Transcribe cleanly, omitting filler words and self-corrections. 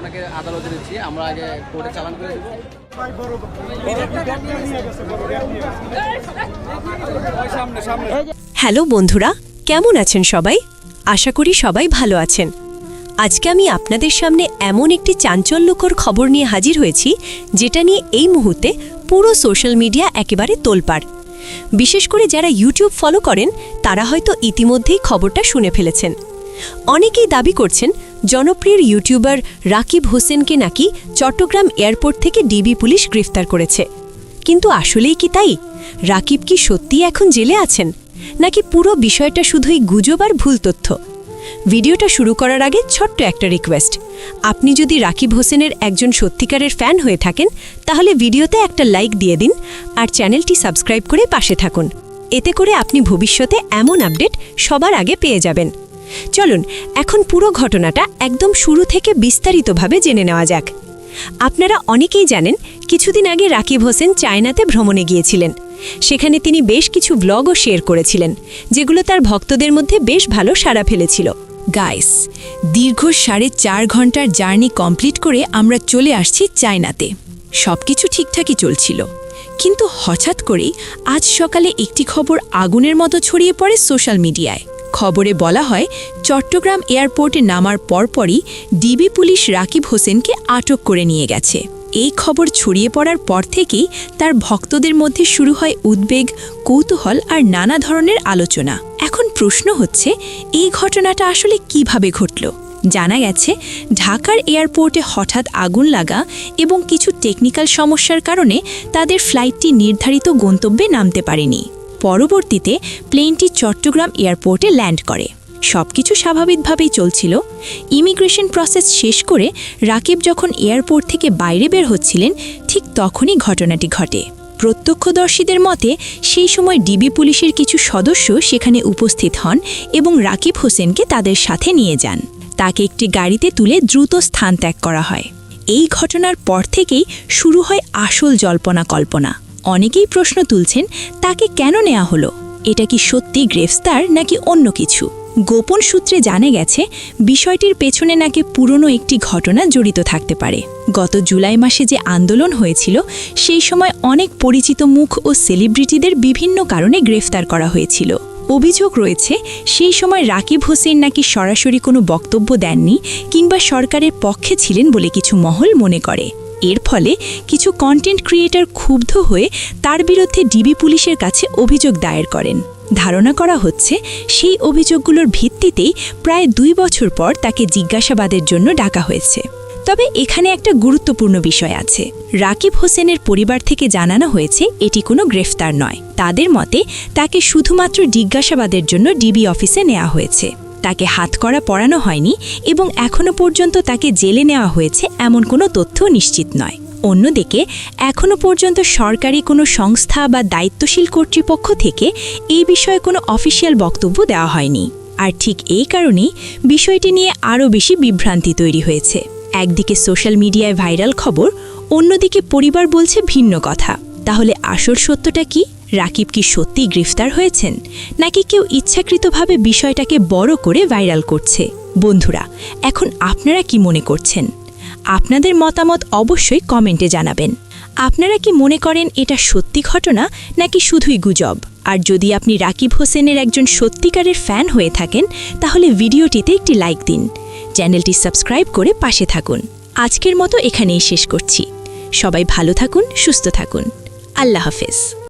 ওনাকে আদালতে দিচ্ছি, আমরা আগে কোর্টে চালান করে দেবো। হ্যালো বন্ধুরা, কেমন আছেন সবাই? আশা করি সবাই ভালো আছেন। আজকে আমি আপনাদের সামনে এমন একটি চাঞ্চল্যকর খবর নিয়ে হাজির হয়েছি, যেটা নিয়ে এই মুহূর্তে পুরো সোশ্যাল মিডিয়া একেবারে তোলপাড়। বিশেষ করে যারা ইউটিউব ফলো করেন তারা হয়তো ইতিমধ্যেই খবরটা শুনে ফেলেছেন। অনেকেই দাবি করছেন জনপ্রিয় ইউটিউবার রাকিব হোসেনকে নাকি চট্টগ্রাম এয়ারপোর্ট থেকে ডিবি পুলিশ গ্রেফতার করেছে। কিন্তু আসলেই কি তাই? রাকিব কি সত্যিই এখন জেলে আছেন, নাকি পুরো বিষয়টা শুধুই গুজব আর ভুল তথ্য? ভিডিওটা শুরু করার আগে ছোট্ট একটা রিকোয়েস্ট, আপনি যদি রাকিব হোসেনের একজন সত্যিকারের ফ্যান হয়ে থাকেন তাহলে ভিডিওতে একটা লাইক দিয়ে দিন আর চ্যানেলটি সাবস্ক্রাইব করে পাশে থাকুন। এতে করে আপনি ভবিষ্যতে এমন আপডেট সবার আগে পেয়ে যাবেন। চলুন এখন পুরো ঘটনাটা একদম শুরু থেকে বিস্তারিতভাবে জেনে নেওয়া যাক। আপনারা অনেকেই জানেন, কিছুদিন আগে রাকিব হোসেন চায়নাতে ভ্রমণে গিয়েছিলেন। সেখানে তিনি বেশ কিছু ব্লগও শেয়ার করেছিলেন, যেগুলো তার ভক্তদের মধ্যে বেশ ভালো সাড়া ফেলেছিল। গাইস, দীর্ঘ 4.5 ঘন্টার জার্নি কমপ্লিট করে আমরা চলে আসছি চায়নাতে। সবকিছু ঠিকঠাকই চলছিল, কিন্তু হঠাৎ করেই আজ সকালে একটি খবর আগুনের মতো ছড়িয়ে পড়ে সোশ্যাল মিডিয়ায়। খবরে বলা হয়, চট্টগ্রাম এয়ারপোর্টে নামার পরপরই ডিবি পুলিশ রাকিব হোসেনকে আটক করে নিয়ে গেছে। এই খবর ছড়িয়ে পড়ার পর থেকেই তার ভক্তদের মধ্যে শুরু হয় উদ্বেগ, কৌতূহল আর নানা ধরনের আলোচনা। এখন প্রশ্ন হচ্ছে, এই ঘটনাটা আসলে কিভাবে ঘটল? জানা গেছে, ঢাকার এয়ারপোর্টে হঠাৎ আগুন লাগা এবং কিছু টেকনিক্যাল সমস্যার কারণে তাদের ফ্লাইটটি নির্ধারিত গন্তব্যে নামতে পারেনি। পরবর্তীতে প্লেনটি চট্টগ্রাম এয়ারপোর্টে ল্যান্ড করে। সবকিছু স্বাভাবিকভাবেই চলছিল। ইমিগ্রেশন প্রসেস শেষ করে রাকিব যখন এয়ারপোর্ট থেকে বাইরে বের হচ্ছিলেন, ঠিক তখনই ঘটনাটি ঘটে। প্রত্যক্ষদর্শীদের মতে সেই সময় ডিবি পুলিশের কিছু সদস্য সেখানে উপস্থিত হন এবং রাকিব হোসেনকে তাদের সাথে নিয়ে যান। তাকে একটি গাড়িতে তুলে দ্রুত স্থান ত্যাগ করা হয়। এই ঘটনার পর থেকেই শুরু হয় আসল জল্পনা কল্পনা। অনেকেই প্রশ্ন তুলছেন, তাকে কেন নেওয়া হলো? এটা কি সত্যি গ্রেফতার নাকি অন্য কিছু? গোপন সূত্রে জানা গেছে, বিষয়টির পেছনে নাকি পুরনো একটি ঘটনা জড়িত থাকতে পারে। গত জুলাই মাসে যে আন্দোলন হয়েছিল, সেই সময় অনেক পরিচিত মুখ ও সেলিব্রিটিদের বিভিন্ন কারণে গ্রেফতার করা হয়েছিল। অভিযোগ রয়েছে, সেই সময় রাকিব হোসেন নাকি সরাসরি কোনো বক্তব্য দেননি কিংবা সরকারের পক্ষে ছিলেন বলে কিছু মহল মনে করে। এর ফলে কিছু কন্টেন্ট ক্রিয়েটর ক্ষুব্ধ হয়ে তার বিরুদ্ধে ডিবি পুলিশের কাছে অভিযোগ দায়ের করেন। ধারণা করা হচ্ছে, সেই অভিযোগগুলোর ভিত্তিতেই প্রায় 2 বছর পর তাকে জিজ্ঞাসাবাদের জন্য ডাকা হয়েছে। তবে এখানে একটা গুরুত্বপূর্ণ বিষয় আছে। রাকিব হোসেনের পরিবার থেকে জানানো হয়েছে এটি কোনো গ্রেফতার নয়। তাদের মতে তাকে শুধুমাত্র জিজ্ঞাসাবাদের জন্য ডিবি অফিসে নেওয়া হয়েছে। তাকে হাতকড়া পরানো হয়নি এবং এখনও পর্যন্ত তাকে জেলে নেওয়া হয়েছে এমন কোনো তথ্য নিশ্চিত নয়। অন্যদিকে এখনও পর্যন্ত সরকারি কোনো সংস্থা বা দায়িত্বশীল কর্তৃপক্ষ থেকে এই বিষয়ে কোনো অফিসিয়াল বক্তব্য দেওয়া হয়নি। আর ঠিক এই কারণেই বিষয়টি নিয়ে আরও বেশি বিভ্রান্তি তৈরি হয়েছে। একদিকে সোশ্যাল মিডিয়ায় ভাইরাল খবর, অন্যদিকে পরিবার বলছে ভিন্ন কথা। তাহলে আসল সত্যটা কি? রাকিব কি সত্যি গ্রেফতার হয়েছেন, নাকি কেউ ইচ্ছাকৃতভাবে বিষয়টাকে বড় করে ভাইরাল করছে? বন্ধুরা, এখন আপনারা কি মনে করছেন? আপনাদের মতামত অবশ্যই কমেন্টে জানাবেন। আপনারা কি মনে করেন এটা সত্যি ঘটনা নাকি শুধুই গুজব? আর যদি আপনি রাকিব হোসেনের একজন সত্যিকারের ফ্যান হয়ে থাকেন তাহলে ভিডিওটিতে একটি লাইক দিন, চ্যানেলটি সাবস্ক্রাইব করে পাশে থাকুন। আজকের মতো এখানেই শেষ করছি। সবাই ভালো থাকুন, সুস্থ থাকুন। আল্লাহ হাফেজ।